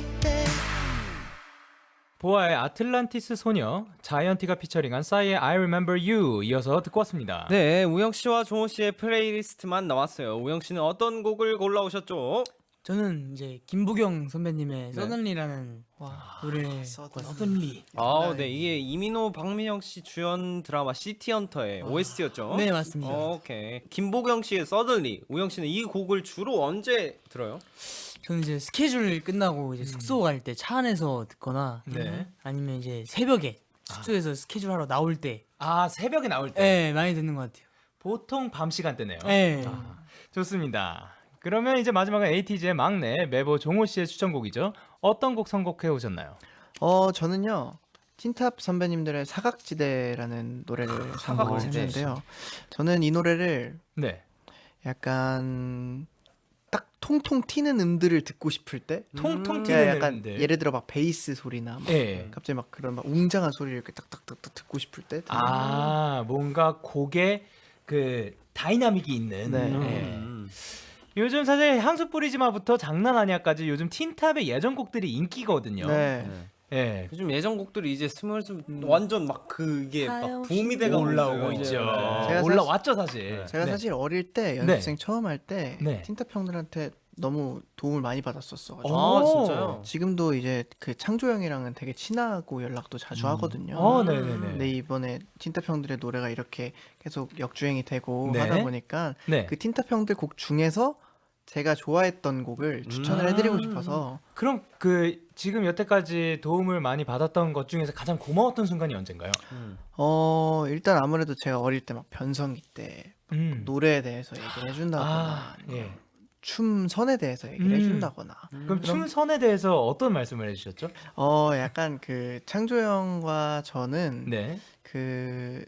보아의 아틀란티스 소녀, 자이언티가 피처링한 싸이의 I Remember You 이어서 듣고 왔습니다. 네, 우영 씨와 종호 씨의 플레이리스트만 나왔어요. 우영 씨는 어떤 곡을 골라오셨죠? 저는 이제 김보경 선배님의 네. 서든리라는 노래 서든리. 아, 네, 이게 이민호, 박민영 씨 주연 드라마 시티헌터의 OST였죠? 네, 맞습니다. 오케이. 김보경 씨의 서든리, 우영 씨는 이 곡을 주로 언제 들어요? 저는 이제 스케줄 끝나고 이제 숙소 갈 때 차 안에서 듣거나 네. 아니면 이제 새벽에 숙소에서 스케줄 하러 나올 때. 아, 새벽에 나올 때. 네, 많이 듣는 것 같아요. 보통 밤 시간대네요. 네. 좋습니다. 그러면 이제 마지막은 에이티즈의 막내 메보 종호 씨의 추천곡이죠. 어떤 곡 선곡해 오셨나요? 저는요. 틴탑 선배님들의 사각지대라는 노래를 선곡을 했는데요. 저는 이 노래를 네. 약간 딱 통통 튀는 음들을 듣고 싶을 때 통통 제가 튀는 약간 음들. 예를 들어 막 베이스 소리나 막 예. 갑자기 막 그런 막 웅장한 소리를 이렇게 딱딱딱딱 듣고 싶을 때 아, 뭔가 곡에 그 다이나믹이 있는. 네. 예. 요즘 사실 향수 뿌리지 마부터 장난 아니야까지 요즘 틴탑의 예전 곡들이 인기거든요. 네. 예. 요즘 예전 곡들이 이제 스물스물 완전 막 그게 막 붐이 돼가 올라오고 있죠. 제가 올라왔죠 사실. 제가 네. 사실 어릴 때 연습생 처음 할 때 네. 틴탑 형들한테 너무 도움을 많이 받았었어가지고. 아, 진짜요? 지금도 이제 그 창조 형이랑은 되게 친하고 연락도 자주 하거든요. 네네네. 근데 이번에 틴탑 형들의 노래가 이렇게 계속 역주행이 되고 네. 하다 보니까 네. 그 틴탑 형들 곡 중에서 제가 좋아했던 곡을 추천을 해드리고 싶어서. 그럼 그 지금 여태까지 도움을 많이 받았던 것 중에서 가장 고마웠던 순간이 언젠가요? 일단 아무래도 제가 어릴 때 막 변성기 때 노래에 대해서 얘기를 해준다거나 예. 춤선에 대해서 얘기를 해준다거나. 그럼 춤선에 대해서 어떤 말씀을 해주셨죠? 약간 그 창조 형과 저는 네. 그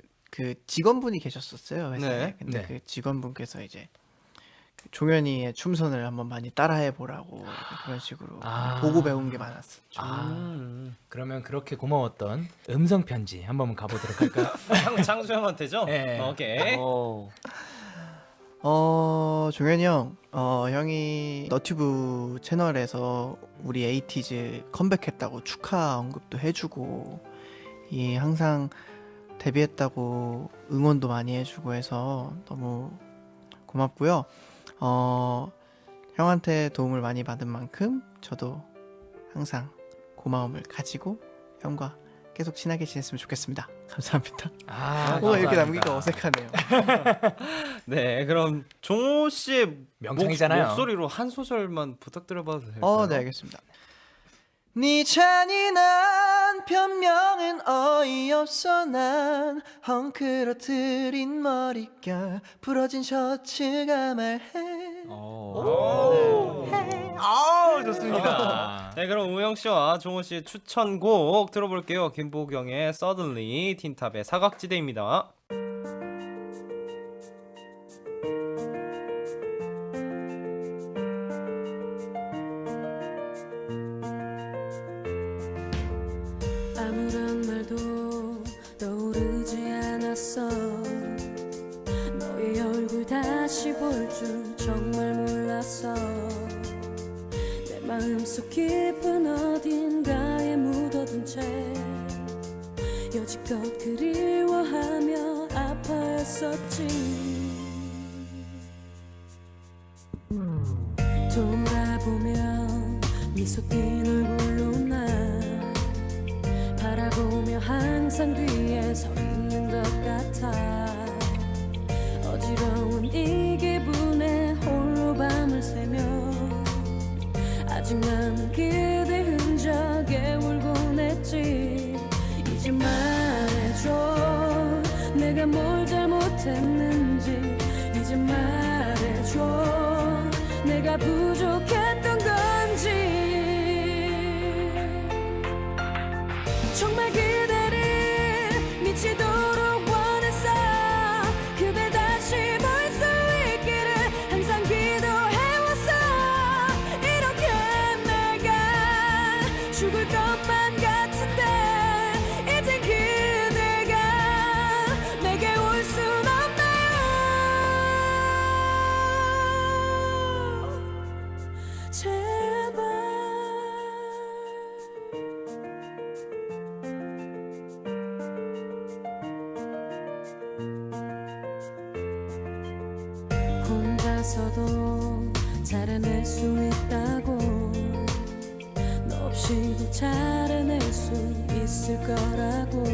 직원분이 계셨었어요 회사에. 네. 근데 네. 그 직원분께서 이제 그 종현이의 춤선을 한번 많이 따라해 보라고 그런 식으로 보고 배운 게 많았었죠. 그러면 그렇게 고마웠던 음성 편지 한번 가보도록 할까요? 창수 형한테죠? 네. 오케이. 종현이 형, 형이 너튜브 채널에서 우리 에이티즈 컴백했다고 축하 언급도 해주고, 항상 데뷔했다고 응원도 많이 해주고 해서 너무 고맙고요. 형한테 도움을 많이 받은 만큼 저도 항상 고마움을 가지고 형과 계속 친하게 지냈으면 좋겠습니다. 감사합니다. 이렇게 남기가 어색하네요. 네, 그럼 종호 씨의 명창이잖아요. 목소리로 한 소절만 부탁드려봐도 될까요? 네, 알겠습니다. 네 잔인한 변명은 어이없어. 난 헝클어뜨린 머릿결 부러진 셔츠가 말해. 좋습니다. 네, 그럼 우영 씨와 종호 씨의 추천곡 들어볼게요. 김보경의 Suddenly, 틴탑의 사각지대입니다. 아무런 말도 떠오르지 않았어. 너의 얼굴 다시 볼 줄 정말 몰랐어. 내 마음속 깊은 어딘가에 묻어둔 채 여지껏 그리워하며 아파했었지. 돌아보면 미소 띈 얼굴로 난 바라보며 항상 뒤에 서 있는 것 같아. 어지러운 이 기분에 홀로 밤을 새며 아직 남은 그대 흔적에 울곤 했지. 이제 말해줘 내가 뭘 잘못했는지. 이제 말해줘 내가 부족했던 건지. 정말 그대를 미치도록 원했어. 그대 다시 볼 수 있기를 항상 기도해왔어. 이렇게 내가 죽을 것만 같은데 이젠 그대가 내게 올 순 없나요. 제발. 혼자서도 잘해낼 수 있다고. 너 없이도 잘해낼 수 있을 거라고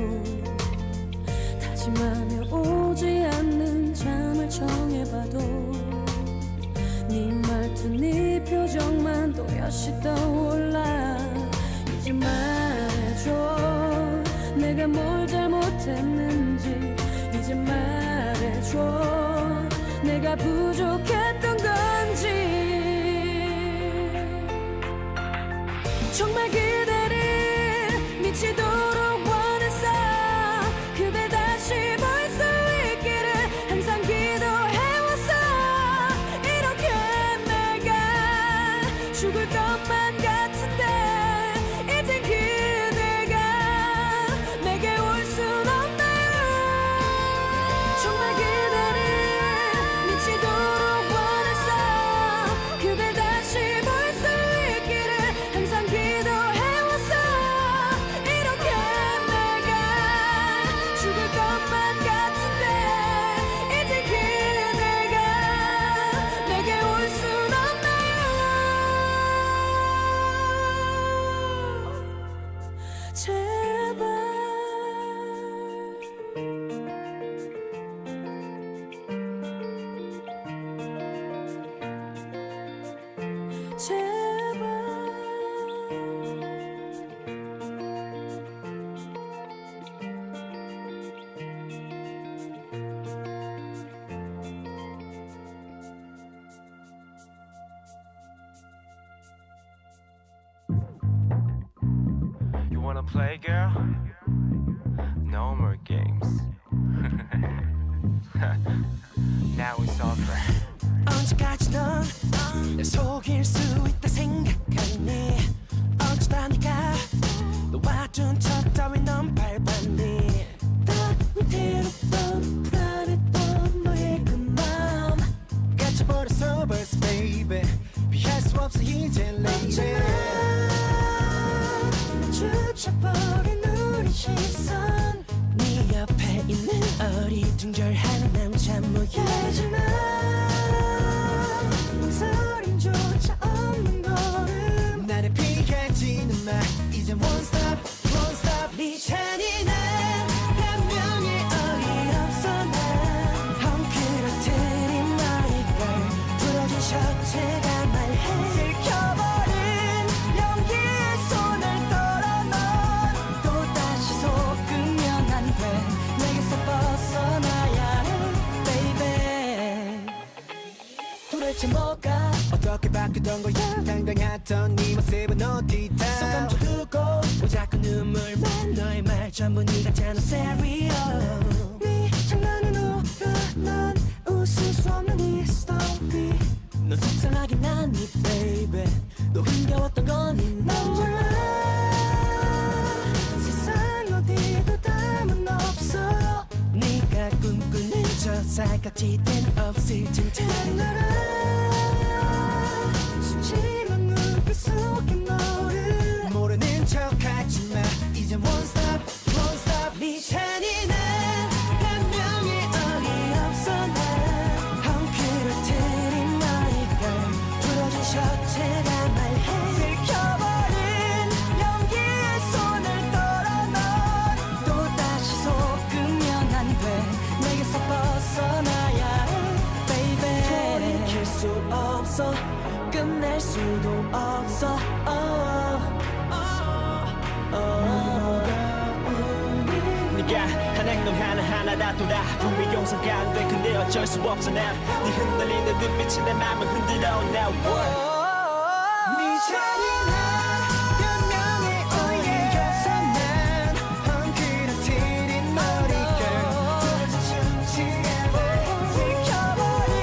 다짐하며 오지 않는 잠을 청해봐도 네 말투 네 표정만 또렷이 떠올라. 이제 말해줘 내가 뭘 잘못했는지. 이제 말해줘 내가 부족했던 건지. 정말 그대를 미치도록 원했어. 그대 다시 볼 수 있기를 항상 기도해왔어. 이렇게 내가 죽을 것만 같은데 이젠 그대가 내게 올 순 없나요. 정말 그대를 미치도록 원했어. 그대 다시 볼 수 있기를 항상 기도해 제발 You wanna play, girl? No more games. Now it's over. 언제까지 넌 속일 수 있다 생각하니 어쩌다 네가 놓아둔 첫 따위 넌 밟았니 딱 위태롭던 불안했던 너의 그 마음 갇혀버렸어 벌써 baby 피할 수 없어 이제 lady 주쳐버린 우리 시선 네 옆에 있는 어리둥절한 남자 모양이지만 소림조차 없는 걸음 나를 피하지는 마 이제 one stop 네 잔인한 변명에 어이없어 난 헝클어뜨린 머리결 부러진 셔츠가 말해 들켜버린 연기에 손을 떨어 넌 또다시 속으면 안 돼 내게서 벗어나야 해 baby 도대체 뭐가 어떻게 바뀌던 거야 당당했던 네 모습은 어디다 손 감춰두고 왜 자꾸 눈물만 너의 말 전부 네 같잖아 stereo 네 장난은 오가 난 웃을 수 없는 이 story 넌 속상하긴 하니 baby 너 흥겨웠던 건 이 남자만 세상 어디도 담은 없어 네가 꿈꾸는 저 살갗이 땐 없을 텐데 숨지만 눈빛 속에 너를 모르는 척하지마 이젠 one stop 네 잔인한 변명에 어이없어 난 헝클어뜨린 머리결 부러진 셔츠가 말해 들켜버린 연기에 손을 떨어 넌 또다시 속으면 안 돼 내게서 벗어나야 해 baby 돌이킬 수 없어 끝낼 수도 없어 네가 한 행동 하나하나 다 돌아보면 용서가 안 돼 근데 어쩔 수 없어 난네 흔들리는 눈빛이 내 맘을 흔들어 now what 네 잔인한 변명에 어이없어 난 헝클어뜨린 머리결 부러진 셔츠가 들켜버린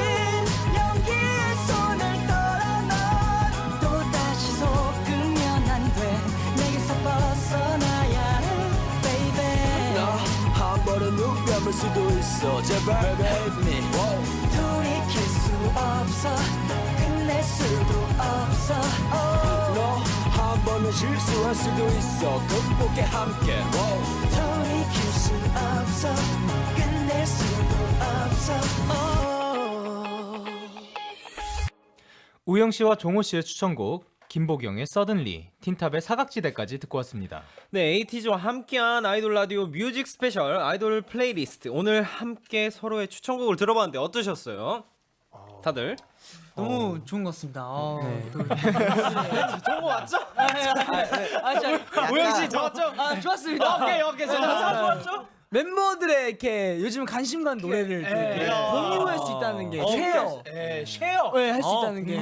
연기에 손을 떨어 넌 또다시 속으면 안 돼 내게서 벗어나야 해 baby 너 한 번은 눈감을 수도 있어 제발 hate me 돌이킬 수 없어 끝낼 수도 없어 너 한 번은 실수할 수도 있어 극복해 함께 돌이킬 수 없어 끝낼 수도 없어 우영 씨와 종호 씨의 추천곡 김보경의 Suddenly, 틴탑의 사각지대까지 듣고 왔습니다. 네, 에이티즈와 함께한 아이돌 라디오 뮤직 스페셜 아이돌 플레이리스트. 오늘 함께 서로의 추천곡을 들어봤는데 어떠셨어요? 다들? 너무 좋은 것 같습니다. 좋은 거 맞죠? 우영 씨 좋았죠? 좋았습니다. 오케이. 좋았죠? 멤버들의 이렇게 요즘 관심 간 노래를 공유할 수 있다는 게 쉐어 할 수 있다는 게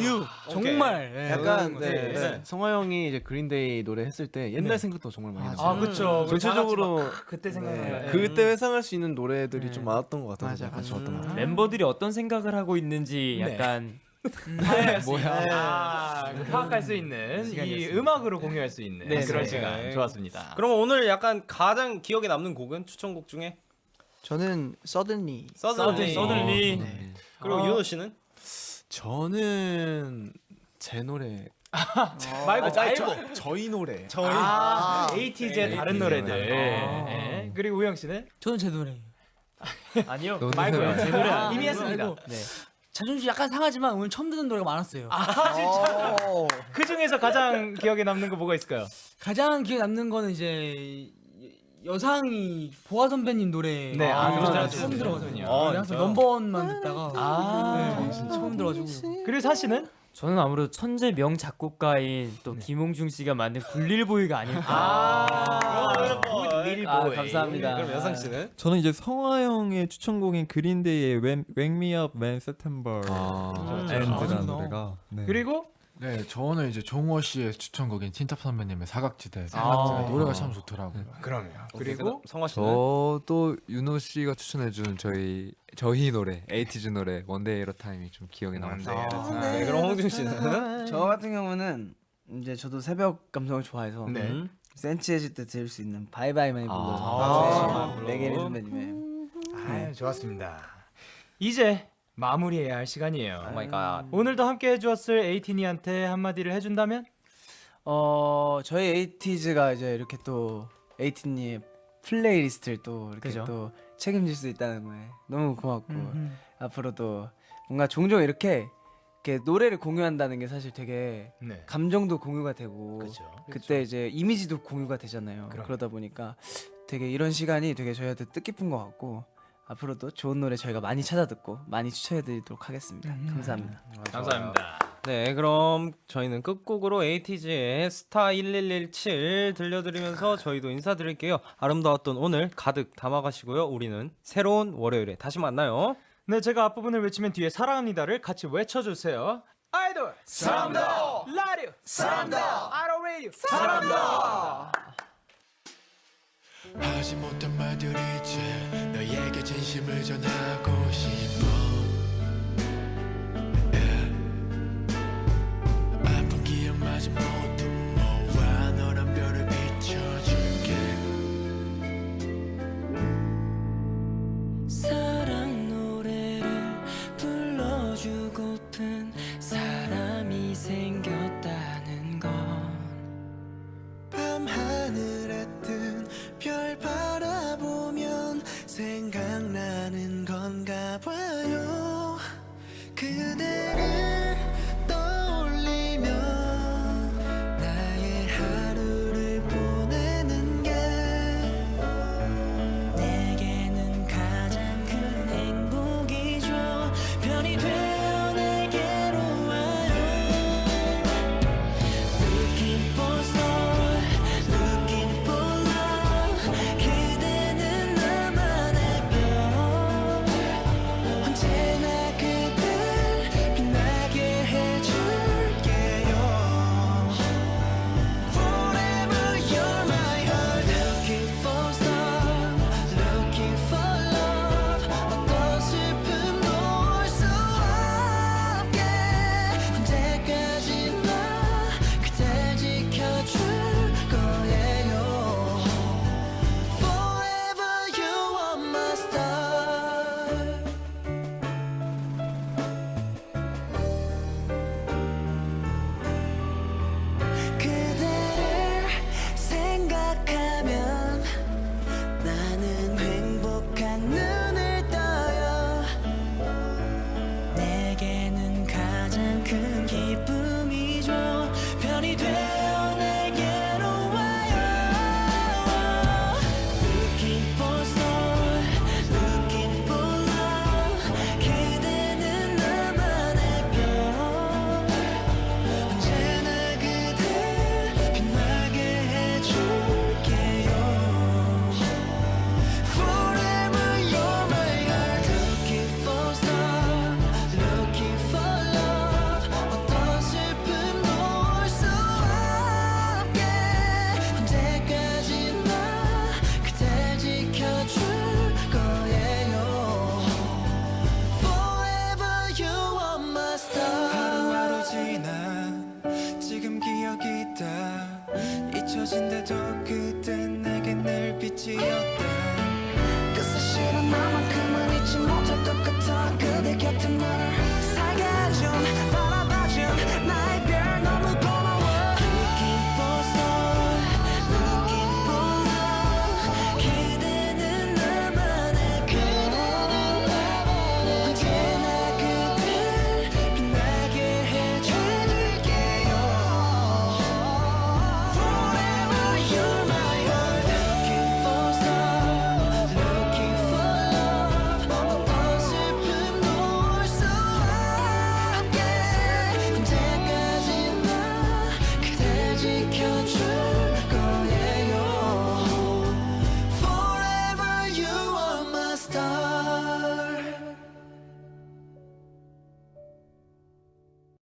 정말 약간 성화 형이 이제 그린데이 노래 했을 때 옛날 생각도 정말 많이 나요. 그렇죠. 전체적으로 그때 생각나요. 그때 회상할 수 있는 노래들이 좀 많았던 것 같아서 약간 좋았던 것 같아요. 멤버들이 어떤 생각을 하고 있는지 약간 파악할 수 있는 이 음악으로 공유할 수 있는 그런 시간 좋았습니다. 그럼 오늘 약간 가장 기억에 남는 곡은 추천곡 중에? 저는 Suddenly. 그리고 윤호 씨는? 저는 제 노래 말고 저희 노래. 에이티즈의 다른 노래들. 그리고 우영 씨는? 저는 제 노래. 아니요 너는 말고요. 해봐. 제 노래 이미 했습니다. 자존심 약간 상하지만 오늘 처음 듣는 노래가 많았어요. 아 진짜. 그 중에서 가장 기억에 남는 거 뭐가 있을까요? 가장 기억에 남는 거는 이제 여상이 보아 선배님 노래. 네, 처음 들어가거든요. 항상 진짜요? 넘버원만 듣다가 처음 들어가지고. 그리고 사실은 저는 아무래도 천재 명 작곡가인 또 김홍중 씨가 만든 굴릴보이가 아닐까. 굴릴보이. 감사합니다. 그럼 여상 씨는? 저는 이제 성화영의 추천곡인 그린데이의 Wake Me Up When September End라는 노래가. 네. 그리고 네, 저는 이제 종호 씨의 추천곡인 틴탑 선배님의 사각지대. 노래가 참 좋더라고요. 그럼요. 그리고 성화 씨는? 저도 윤호 씨가 추천해준 저희 노래 에이티즈 노래 원데이 에러 타임이 좀 기억에 남았어요. 네, 그럼 홍중 씨는? 저 같은 경우는 이제 저도 새벽 감성을 좋아해서 센치해질 때 들을 수 있는 바이바이 마이 블루 메게리 선배님의 좋았습니다. 이제 마무리해야 할 시간이에요. 오 마이 갓. 오늘도 함께 해주었을 에이티니한테 한마디를 해준다면? 저희 에이티즈가 이제 이렇게 또 에이티니의 플레이리스트를 또 이렇게 그죠? 또 책임질 수 있다는 거에 너무 고맙고 앞으로도 뭔가 종종 이렇게 노래를 공유한다는 게 사실 되게 감정도 공유가 되고 그때 이제 이미지도 공유가 되잖아요. 그러다 보니까 되게 이런 시간이 되게 저희한테 뜻깊은 것 같고 앞으로도 좋은 노래 저희가 많이 찾아 듣고 많이 추천해드리도록 하겠습니다. 감사합니다. 감사합니다. 네, 그럼 저희는 끝곡으로 에이티즈의 스타 1117 들려드리면서 저희도 인사드릴게요. 아름다웠던 오늘 가득 담아가시고요. 우리는 새로운 월요일에 다시 만나요. 네, 제가 앞부분을 외치면 뒤에 사랑합니다를 같이 외쳐주세요. 아이돌 사랑합니다. 라디오 사랑합니다. 아이돌 라디오 사랑합니다. 하지 못한 말들이 이제 너에게 진심을 전하고 싶어. 아픈 기억마저 모두 모아 너란 별을 비춰줄게. 사랑 노래를 불러주고픈 사람이 생겼다는 건 밤하늘에 뜬 별 바라보면 생각나는 건가 봐요. 그대를 떠올리며 나의 하루를 보내는 게 내게는 가장 큰 행복이죠. 편이 되어 내게로 와요. Looking for soul, looking for love. 그대는 나만의 별. 언제나 그댈 빛나게 해줄게요. Forever you're my heart. Looking for love, looking for love. 어떤 슬픔도 올 수 없게 언제까지나 그댈 지켜줄 거예요. Forever you are my star. 그대를 생각하면 나는 행복한 눈을 떠요. 내게는 가장 큰 기쁨이죠. 편이 되어 내게로 와요. Looking for soul, looking for love. 그대는 나만의 별. 언제나 그댈 빛나게 해줄게요. Forever you're my heart. Looking for love, looking for love. 어떤 슬픔도 올 수 없게 언제까지나 그댈 지켜줄 거예요. Forever you are my star. 하루하루 지나 지금 기억이 다 잊혀진데도 그땐 내게 늘 빛이었다. 그 사실은 나만큼